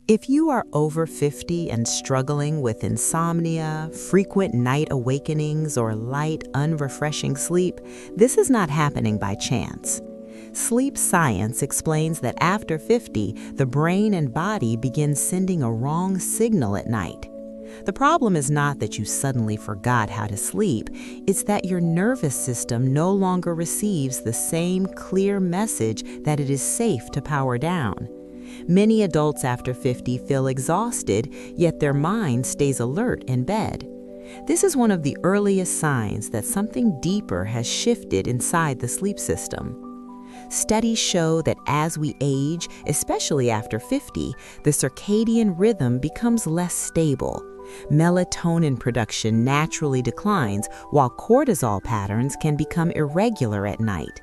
If you are over 50 and struggling with insomnia, frequent night awakenings, or light, unrefreshing sleep, this is not happening by chance. Sleep science explains that after 50, the brain and body begin sending a wrong signal at night. The problem is not that you suddenly forgot how to sleep, it's that your nervous system no longer receives the same clear message that it is safe to power down. Many adults after 50 feel exhausted, yet their mind stays alert in bed. This is one of the earliest signs that something deeper has shifted inside the sleep system. Studies show that as we age, especially after 50, the circadian rhythm becomes less stable. Melatonin production naturally declines, while cortisol patterns can become irregular at night.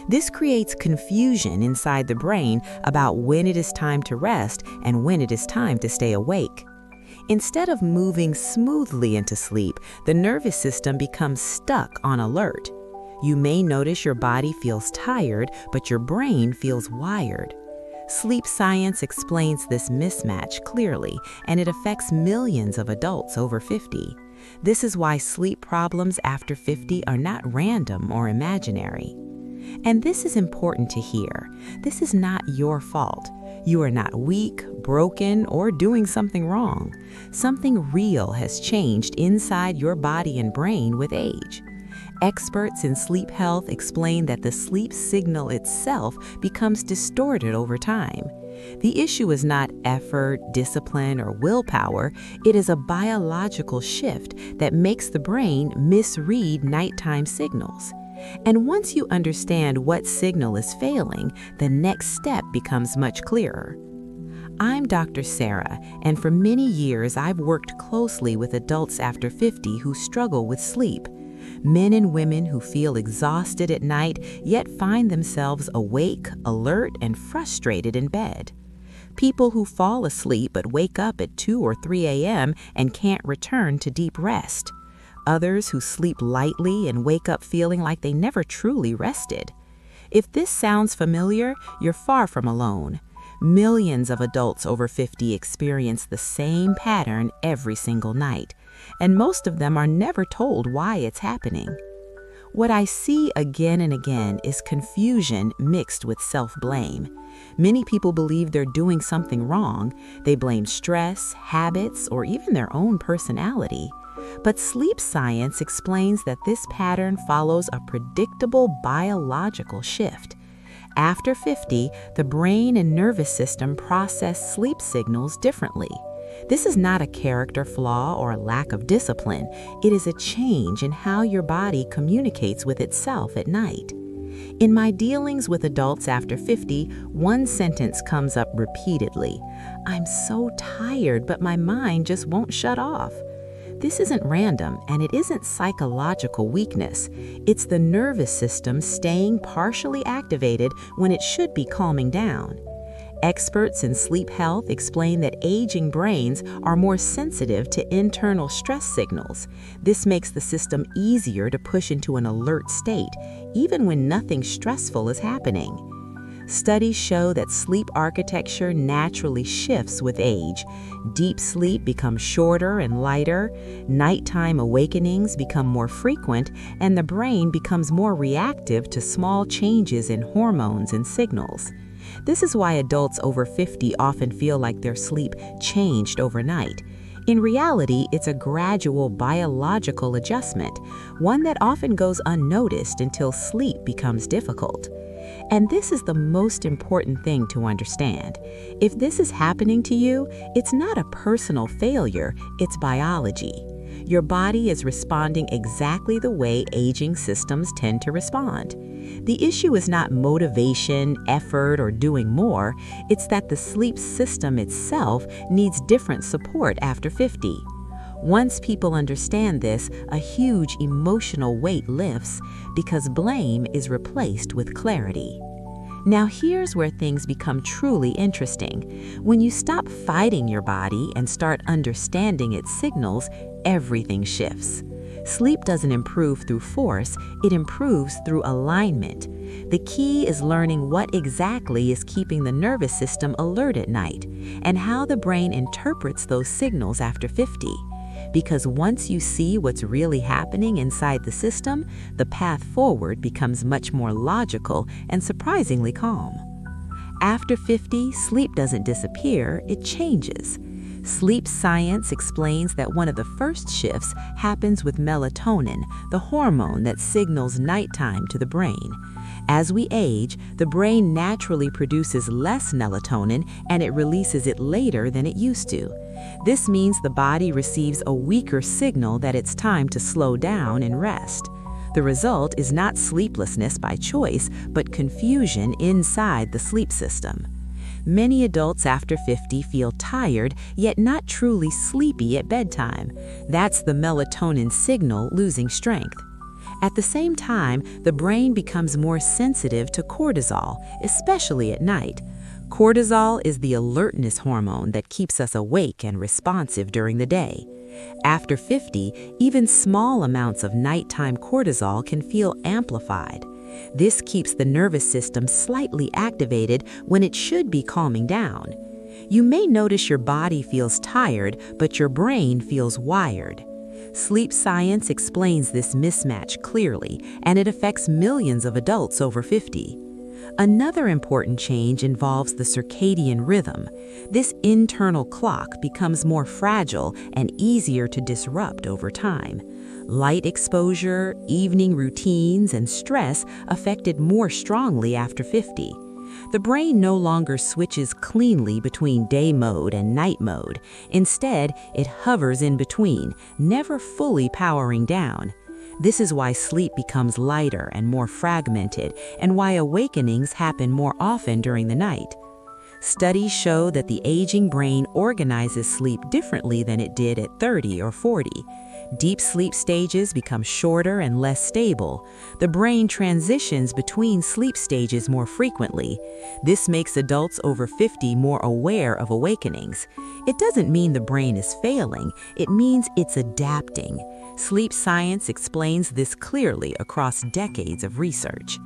This creates confusion inside the brain about when it is time to rest and when it is time to stay awake. Instead of moving smoothly into sleep, the nervous system becomes stuck on alert. You may notice your body feels tired, but your brain feels wired. Sleep science explains this mismatch clearly, and it affects millions of adults over 50. This is why sleep problems after 50 are not random or imaginary. And this is important to hear. This is not your fault. You are not weak, broken, or doing something wrong. Something real has changed inside your body and brain with age. Experts in sleep health explain that the sleep signal itself becomes distorted over time. The issue is not effort, discipline, or willpower. It is a biological shift that makes the brain misread nighttime signals. And once you understand what signal is failing, the next step becomes much clearer. I'm Dr. Sarah, and for many years I've worked closely with adults after 50 who struggle with sleep. Men and women who feel exhausted at night yet find themselves awake, alert, and frustrated in bed. People who fall asleep but wake up at 2 or 3 a.m. and can't return to deep rest. Others who sleep lightly and wake up feeling like they never truly rested. If this sounds familiar, you're far from alone. Millions of adults over 50 experience the same pattern every single night, and most of them are never told why it's happening. What I see again and again is confusion mixed with self-blame. Many people believe they're doing something wrong. They blame stress, habits, or even their own personality. But sleep science explains that this pattern follows a predictable biological shift. After 50, the brain and nervous system process sleep signals differently. This is not a character flaw or a lack of discipline. It is a change in how your body communicates with itself at night. In my dealings with adults after 50, one sentence comes up repeatedly. "I'm so tired, but my mind just won't shut off." This isn't random, and it isn't psychological weakness. It's the nervous system staying partially activated when it should be calming down. Experts in sleep health explain that aging brains are more sensitive to internal stress signals. This makes the system easier to push into an alert state, even when nothing stressful is happening. Studies show that sleep architecture naturally shifts with age. Deep sleep becomes shorter and lighter, nighttime awakenings become more frequent, and the brain becomes more reactive to small changes in hormones and signals. This is why adults over 50 often feel like their sleep changed overnight. In reality, it's a gradual biological adjustment, one that often goes unnoticed until sleep becomes difficult. And this is the most important thing to understand. If this is happening to you, it's not a personal failure, it's biology. Your body is responding exactly the way aging systems tend to respond. The issue is not motivation, effort, or doing more. It's that the sleep system itself needs different support after 50. Once people understand this, a huge emotional weight lifts because blame is replaced with clarity. Now here's where things become truly interesting. When you stop fighting your body and start understanding its signals, everything shifts. Sleep doesn't improve through force, it improves through alignment. The key is learning what exactly is keeping the nervous system alert at night and how the brain interprets those signals after 50. Because once you see what's really happening inside the system, the path forward becomes much more logical and surprisingly calm. After 50, sleep doesn't disappear, it changes. Sleep science explains that one of the first shifts happens with melatonin, the hormone that signals nighttime to the brain. As we age, the brain naturally produces less melatonin and it releases it later than it used to. This means the body receives a weaker signal that it's time to slow down and rest. The result is not sleeplessness by choice, but confusion inside the sleep system. Many adults after 50 feel tired, yet not truly sleepy at bedtime. That's the melatonin signal losing strength. At the same time, the brain becomes more sensitive to cortisol, especially at night. Cortisol is the alertness hormone that keeps us awake and responsive during the day. After 50, even small amounts of nighttime cortisol can feel amplified. This keeps the nervous system slightly activated when it should be calming down. You may notice your body feels tired, but your brain feels wired. Sleep science explains this mismatch clearly, and it affects millions of adults over 50. Another important change involves the circadian rhythm. This internal clock becomes more fragile and easier to disrupt over time. Light exposure, evening routines, and stress affect it more strongly after 50. The brain no longer switches cleanly between day mode and night mode. Instead, it hovers in between, never fully powering down. This is why sleep becomes lighter and more fragmented, and why awakenings happen more often during the night. Studies show that the aging brain organizes sleep differently than it did at 30 or 40. Deep sleep stages become shorter and less stable. The brain transitions between sleep stages more frequently. This makes adults over 50 more aware of awakenings. It doesn't mean the brain is failing, it means it's adapting. Sleep science explains this clearly across decades of research.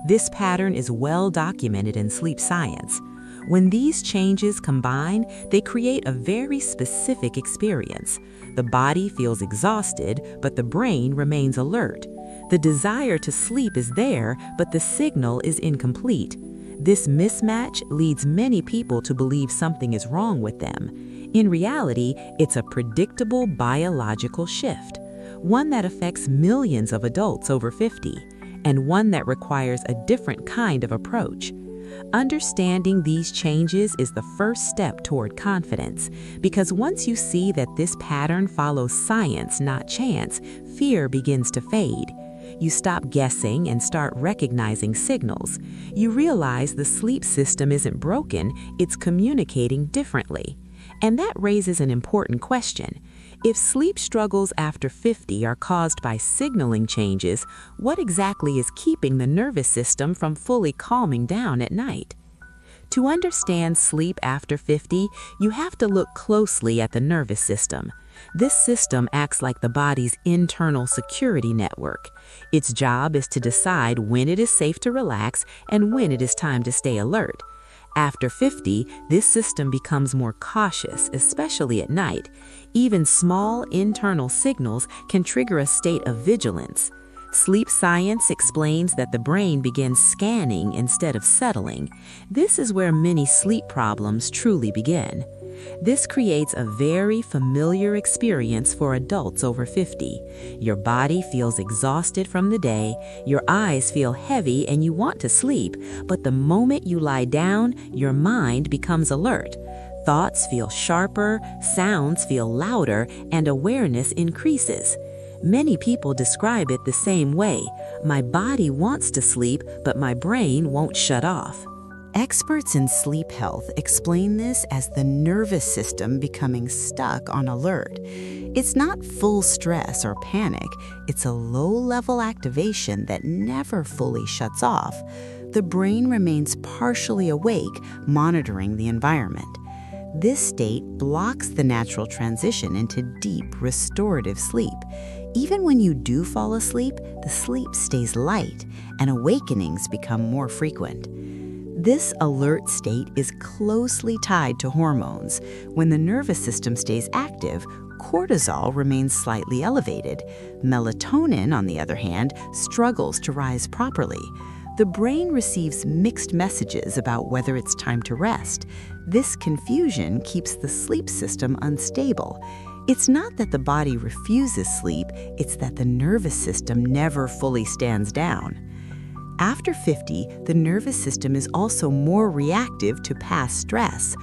This pattern is well documented in sleep science. When these changes combine, they create a very specific experience. The body feels exhausted, but the brain remains alert. The desire to sleep is there, but the signal is incomplete. This mismatch leads many people to believe something is wrong with them. In reality, it's a predictable biological shift, one that affects millions of adults over 50, and one that requires a different kind of approach. Understanding these changes is the first step toward confidence, because once you see that this pattern follows science, not chance, fear begins to fade. You stop guessing and start recognizing signals. You realize the sleep system isn't broken, it's communicating differently. And that raises an important question. If sleep struggles after 50 are caused by signaling changes, what exactly is keeping the nervous system from fully calming down at night? To understand sleep after 50, you have to look closely at the nervous system. This system acts like the body's internal security network. Its job is to decide when it is safe to relax and when it is time to stay alert. After 50, this system becomes more cautious, especially at night. Even small internal signals can trigger a state of vigilance. Sleep science explains that the brain begins scanning instead of settling. This is where many sleep problems truly begin. This creates a very familiar experience for adults over 50. Your body feels exhausted from the day, your eyes feel heavy and you want to sleep, but the moment you lie down, your mind becomes alert. Thoughts feel sharper, sounds feel louder, and awareness increases. Many people describe it the same way. My body wants to sleep, but my brain won't shut off. Experts in sleep health explain this as the nervous system becoming stuck on alert. It's not full stress or panic, it's a low-level activation that never fully shuts off. The brain remains partially awake, monitoring the environment. This state blocks the natural transition into deep, restorative sleep. Even when you do fall asleep, the sleep stays light and awakenings become more frequent. This alert state is closely tied to hormones. When the nervous system stays active, cortisol remains slightly elevated. Melatonin, on the other hand, struggles to rise properly. The brain receives mixed messages about whether it's time to rest. This confusion keeps the sleep system unstable. It's not that the body refuses sleep, it's that the nervous system never fully stands down. After 50, the nervous system is also more reactive to past stress.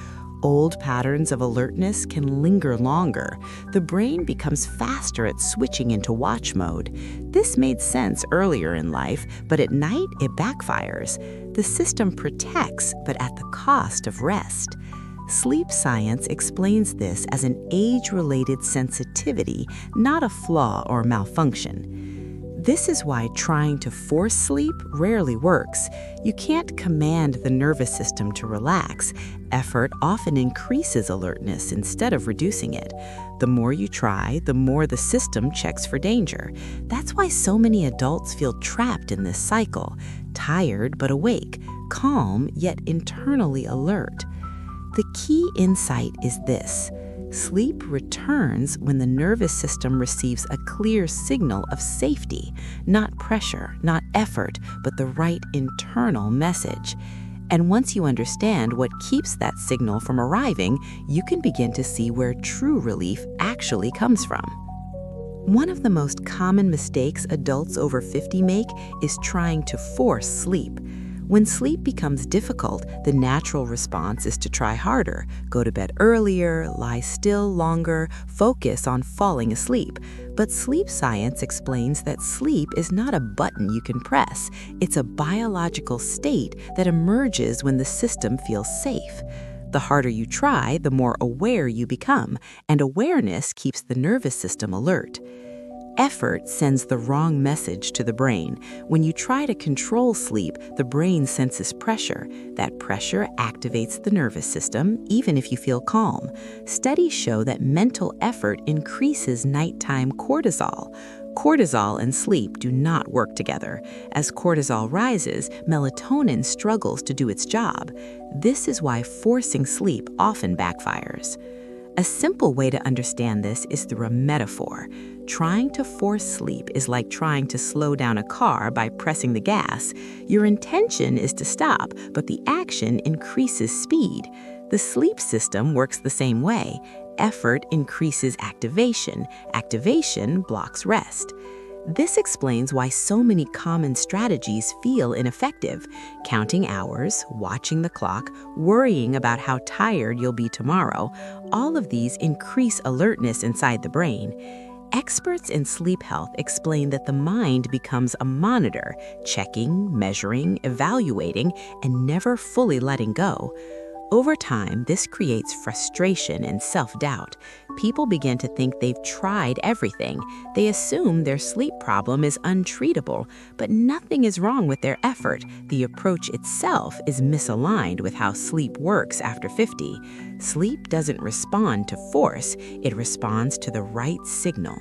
Old patterns of alertness can linger longer. The brain becomes faster at switching into watch mode. This made sense earlier in life, but at night it backfires. The system protects, but at the cost of rest. Sleep science explains this as an age-related sensitivity, not a flaw or malfunction. This is why trying to force sleep rarely works. You can't command the nervous system to relax. Effort often increases alertness instead of reducing it. The more you try, the more the system checks for danger. That's why so many adults feel trapped in this cycle, tired but awake, calm yet internally alert. The key insight is this: sleep returns when the nervous system receives a clear signal of safety, not pressure, not effort, but the right internal message. And once you understand what keeps that signal from arriving, you can begin to see where true relief actually comes from. One of the most common mistakes adults over 50 make is trying to force sleep. When sleep becomes difficult, the natural response is to try harder, go to bed earlier, lie still longer, focus on falling asleep. But sleep science explains that sleep is not a button you can press. It's a biological state that emerges when the system feels safe. The harder you try, the more aware you become, and awareness keeps the nervous system alert. Effort sends the wrong message to the brain. When you try to control sleep, the brain senses pressure. That pressure activates the nervous system, even if you feel calm. Studies show that mental effort increases nighttime cortisol. Cortisol and sleep do not work together. As cortisol rises, melatonin struggles to do its job. This is why forcing sleep often backfires. A simple way to understand this is through a metaphor. Trying to force sleep is like trying to slow down a car by pressing the gas. Your intention is to stop, but the action increases speed. The sleep system works the same way. Effort increases activation. Activation blocks rest. This explains why so many common strategies feel ineffective. Counting hours, watching the clock, worrying about how tired you'll be tomorrow, all of these increase alertness inside the brain. Experts in sleep health explain that the mind becomes a monitor, checking, measuring, evaluating, and never fully letting go. Over time, this creates frustration and self-doubt. People begin to think they've tried everything. They assume their sleep problem is untreatable, but nothing is wrong with their effort. The approach itself is misaligned with how sleep works after 50. Sleep doesn't respond to force, it responds to the right signal.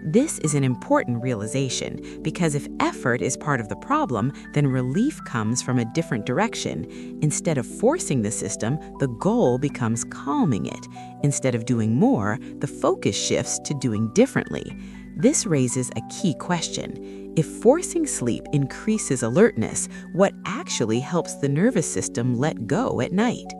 This is an important realization because if effort is part of the problem, then relief comes from a different direction. Instead of forcing the system, the goal becomes calming it. Instead of doing more, the focus shifts to doing differently. This raises a key question. If forcing sleep increases alertness, what actually helps the nervous system let go at night?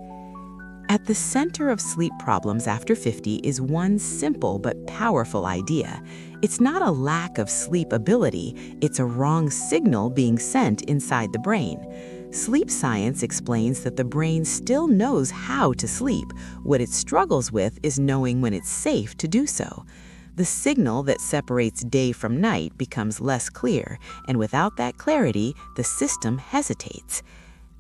At the center of sleep problems after 50 is one simple but powerful idea. It's not a lack of sleep ability, it's a wrong signal being sent inside the brain. Sleep science explains that the brain still knows how to sleep. What it struggles with is knowing when it's safe to do so. The signal that separates day from night becomes less clear, and without that clarity, the system hesitates.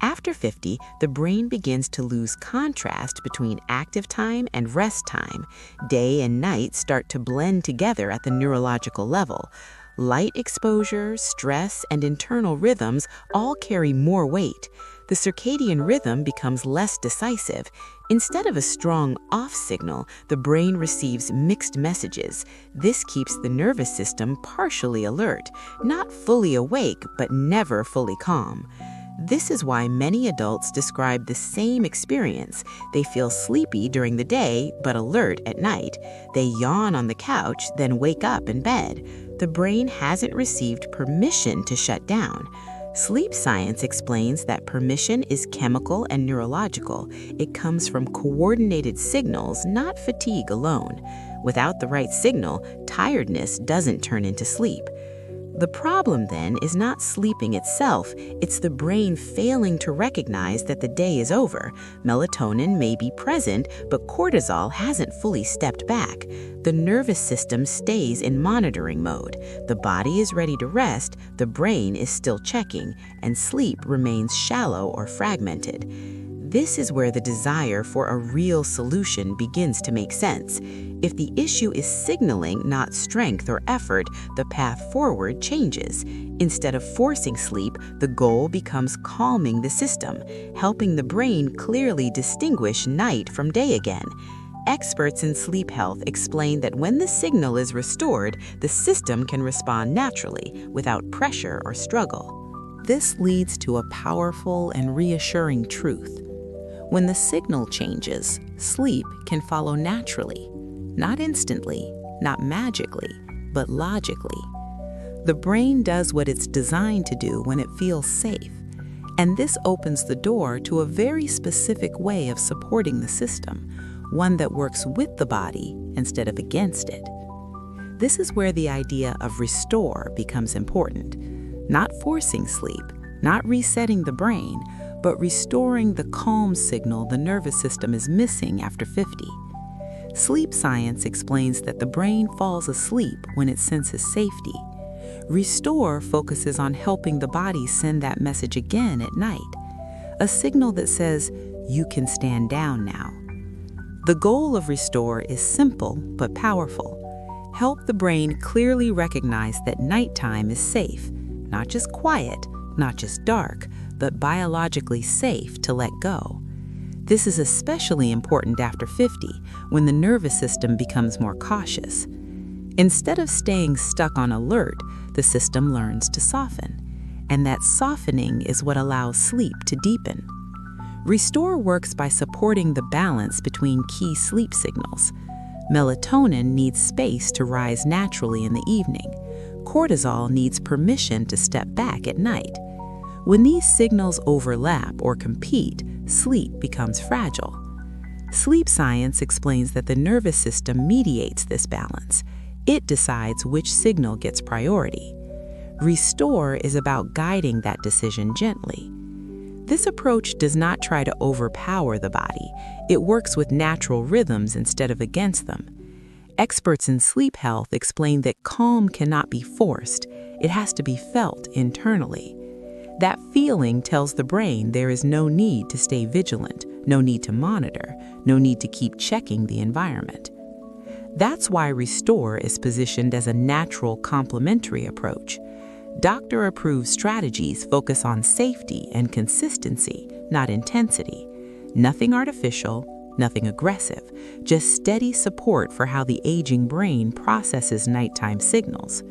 After 50, the brain begins to lose contrast between active time and rest time. Day and night start to blend together at the neurological level. Light exposure, stress, and internal rhythms all carry more weight. The circadian rhythm becomes less decisive. Instead of a strong off signal, the brain receives mixed messages. This keeps the nervous system partially alert, not fully awake, but never fully calm. This is why many adults describe the same experience. They feel sleepy during the day, but alert at night. They yawn on the couch, then wake up in bed. The brain hasn't received permission to shut down. Sleep science explains that permission is chemical and neurological. It comes from coordinated signals, not fatigue alone. Without the right signal, tiredness doesn't turn into sleep. The problem then is not sleeping itself, it's the brain failing to recognize that the day is over. Melatonin may be present, but cortisol hasn't fully stepped back. The nervous system stays in monitoring mode. The body is ready to rest, the brain is still checking, and sleep remains shallow or fragmented. This is where the desire for a real solution begins to make sense. If the issue is signaling, not strength or effort, the path forward changes. Instead of forcing sleep, the goal becomes calming the system, helping the brain clearly distinguish night from day again. Experts in sleep health explain that when the signal is restored, the system can respond naturally, without pressure or struggle. This leads to a powerful and reassuring truth. When the signal changes, sleep can follow naturally. Not instantly, not magically, but logically. The brain does what it's designed to do when it feels safe, and this opens the door to a very specific way of supporting the system, one that works with the body instead of against it. This is where the idea of restore becomes important. Not forcing sleep, not resetting the brain, but restoring the calm signal the nervous system is missing after 50. Sleep science explains that the brain falls asleep when it senses safety. Restore focuses on helping the body send that message again at night, a signal that says, you can stand down now. The goal of Restore is simple but powerful. Help the brain clearly recognize that nighttime is safe, not just quiet, not just dark, but biologically safe to let go. This is especially important after 50, when the nervous system becomes more cautious. Instead of staying stuck on alert, the system learns to soften. And that softening is what allows sleep to deepen. Restore works by supporting the balance between key sleep signals. Melatonin needs space to rise naturally in the evening. Cortisol needs permission to step back at night. When these signals overlap or compete, sleep becomes fragile. Sleep science explains that the nervous system mediates this balance. It decides which signal gets priority. Restore is about guiding that decision gently. This approach does not try to overpower the body. It works with natural rhythms instead of against them. Experts in sleep health explain that calm cannot be forced. It has to be felt internally. That feeling tells the brain there is no need to stay vigilant, no need to monitor, no need to keep checking the environment. That's why Restore is positioned as a natural complementary approach. Doctor-approved strategies focus on safety and consistency, not intensity. Nothing artificial, nothing aggressive, just steady support for how the aging brain processes nighttime signals.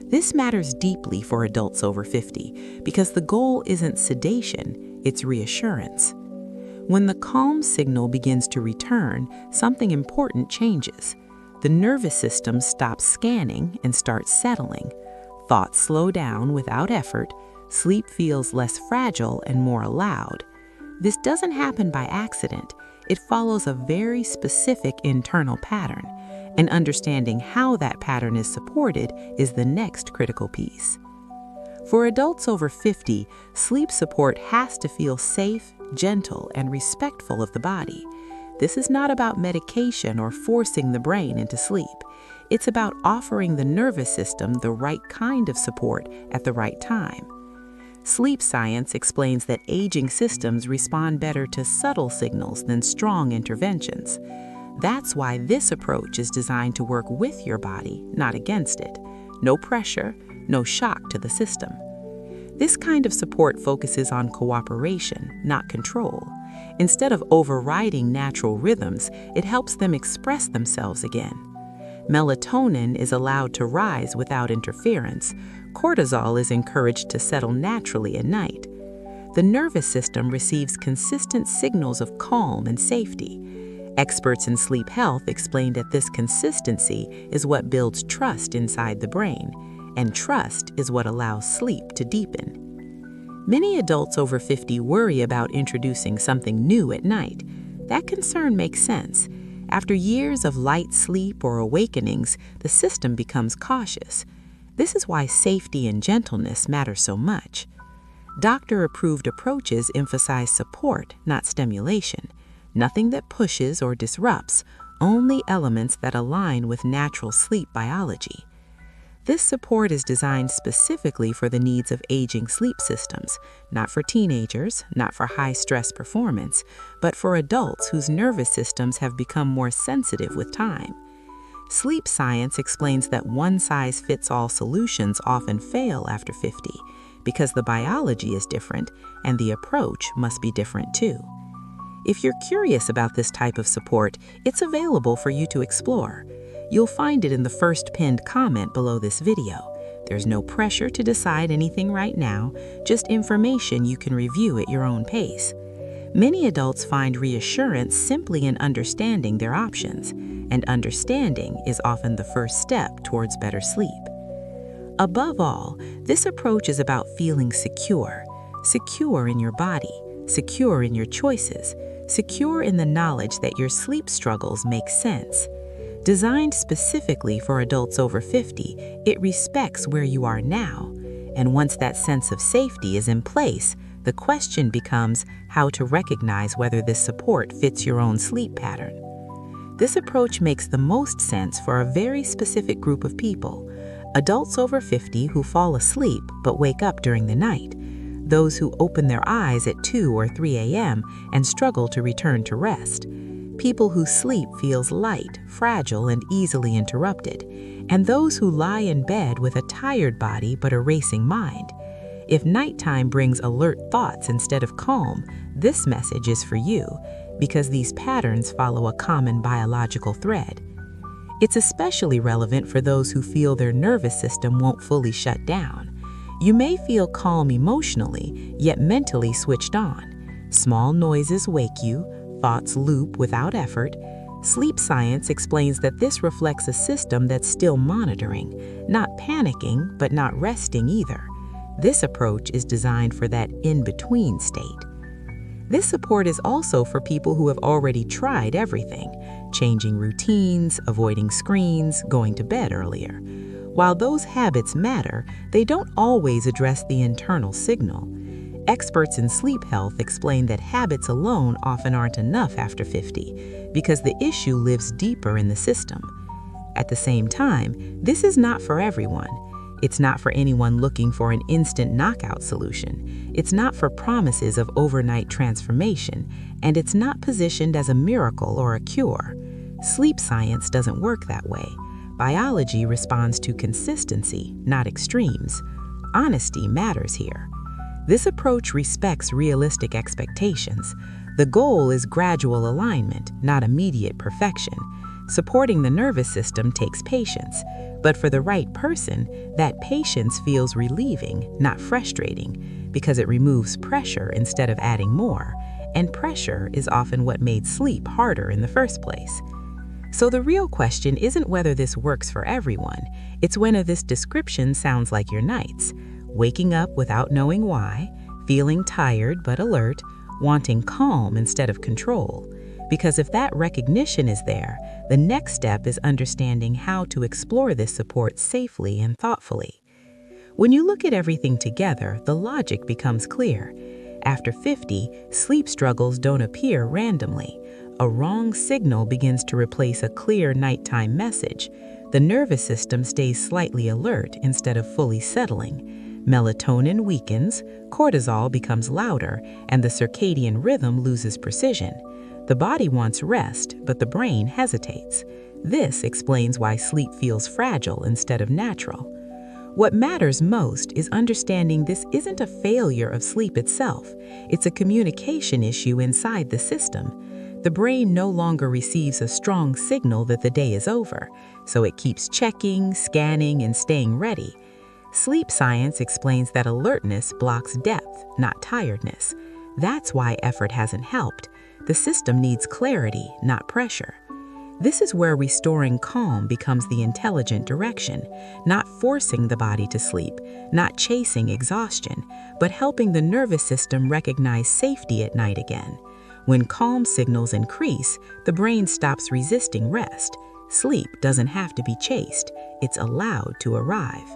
This matters deeply for adults over 50 because the goal isn't sedation, it's reassurance. When the calm signal begins to return, something important changes. The nervous system stops scanning and starts settling. Thoughts slow down without effort, sleep feels less fragile and more allowed. This doesn't happen by accident. It follows a very specific internal pattern. And understanding how that pattern is supported is the next critical piece. For adults over 50, sleep support has to feel safe, gentle, and respectful of the body. This is not about medication or forcing the brain into sleep. It's about offering the nervous system the right kind of support at the right time. Sleep science explains that aging systems respond better to subtle signals than strong interventions. That's why this approach is designed to work with your body, not against it. No pressure, no shock to the system. This kind of support focuses on cooperation, not control. Instead of overriding natural rhythms, it helps them express themselves again. Melatonin is allowed to rise without interference. Cortisol is encouraged to settle naturally at night. The nervous system receives consistent signals of calm and safety. Experts in sleep health explain that this consistency is what builds trust inside the brain, and trust is what allows sleep to deepen. Many adults over 50 worry about introducing something new at night. That concern makes sense. After years of light sleep or awakenings, the system becomes cautious. This is why safety and gentleness matter so much. Doctor-approved approaches emphasize support, not stimulation. Nothing that pushes or disrupts, only elements that align with natural sleep biology. This support is designed specifically for the needs of aging sleep systems, not for teenagers, not for high-stress performance, but for adults whose nervous systems have become more sensitive with time. Sleep science explains that one-size-fits-all solutions often fail after 50 because the biology is different and the approach must be different too. If you're curious about this type of support, it's available for you to explore. You'll find it in the first pinned comment below this video. There's no pressure to decide anything right now, just information you can review at your own pace. Many adults find reassurance simply in understanding their options, and understanding is often the first step towards better sleep. Above all, this approach is about feeling secure. Secure in your body, secure in your choices, secure in the knowledge that your sleep struggles make sense. Designed specifically for adults over 50, it respects where you are now. And once that sense of safety is in place, the question becomes how to recognize whether this support fits your own sleep pattern. This approach makes the most sense for a very specific group of people: adults over 50 who fall asleep but wake up during the night, those who open their eyes at 2 or 3 a.m. and struggle to return to rest, people whose sleep feels light, fragile, and easily interrupted, and those who lie in bed with a tired body but a racing mind. If nighttime brings alert thoughts instead of calm, this message is for you, because these patterns follow a common biological thread. It's especially relevant for those who feel their nervous system won't fully shut down. You may feel calm emotionally, yet mentally switched on. Small noises wake you, thoughts loop without effort. Sleep science explains that this reflects a system that's still monitoring, not panicking, but not resting either. This approach is designed for that in-between state. This support is also for people who have already tried everything: changing routines, avoiding screens, going to bed earlier. While those habits matter, they don't always address the internal signal. Experts in sleep health explain that habits alone often aren't enough after 50 because the issue lives deeper in the system. At the same time, this is not for everyone. It's not for anyone looking for an instant knockout solution. It's not for promises of overnight transformation, and it's not positioned as a miracle or a cure. Sleep science doesn't work that way. Biology responds to consistency, not extremes. Honesty matters here. This approach respects realistic expectations. The goal is gradual alignment, not immediate perfection. Supporting the nervous system takes patience, but for the right person, that patience feels relieving, not frustrating, because it removes pressure instead of adding more, and pressure is often what made sleep harder in the first place. So the real question isn't whether this works for everyone, it's whether this description sounds like your nights: waking up without knowing why, feeling tired but alert, wanting calm instead of control. Because if that recognition is there, the next step is understanding how to explore this support safely and thoughtfully. When you look at everything together, the logic becomes clear. After 50, sleep struggles don't appear randomly. A wrong signal begins to replace a clear nighttime message. The nervous system stays slightly alert instead of fully settling. Melatonin weakens, cortisol becomes louder, and the circadian rhythm loses precision. The body wants rest, but the brain hesitates. This explains why sleep feels fragile instead of natural. What matters most is understanding this isn't a failure of sleep itself. It's a communication issue inside the system. The brain no longer receives a strong signal that the day is over, so it keeps checking, scanning, and staying ready. Sleep science explains that alertness blocks depth, not tiredness. That's why effort hasn't helped. The system needs clarity, not pressure. This is where restoring calm becomes the intelligent direction, not forcing the body to sleep, not chasing exhaustion, but helping the nervous system recognize safety at night again. When calm signals increase, the brain stops resisting rest. Sleep doesn't have to be chased, it's allowed to arrive.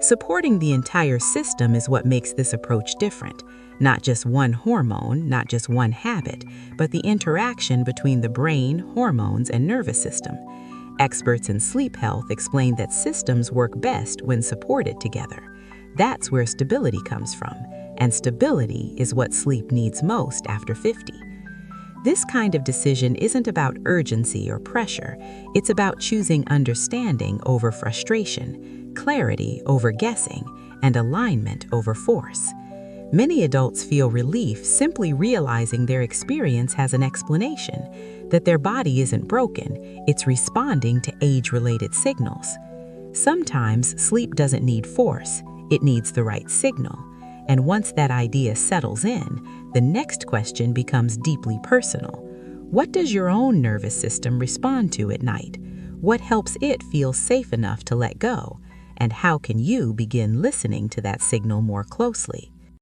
Supporting the entire system is what makes this approach different. Not just one hormone, not just one habit, but the interaction between the brain, hormones, and nervous system. Experts in sleep health explain that systems work best when supported together. That's where stability comes from, and stability is what sleep needs most after 50. This kind of decision isn't about urgency or pressure. It's about choosing understanding over frustration, clarity over guessing, and alignment over force. Many adults feel relief simply realizing their experience has an explanation, that their body isn't broken, it's responding to age-related signals. Sometimes sleep doesn't need force, it needs the right signal. And once that idea settles in, the next question becomes deeply personal. What does your own nervous system respond to at night? What helps it feel safe enough to let go? And how can you begin listening to that signal more closely?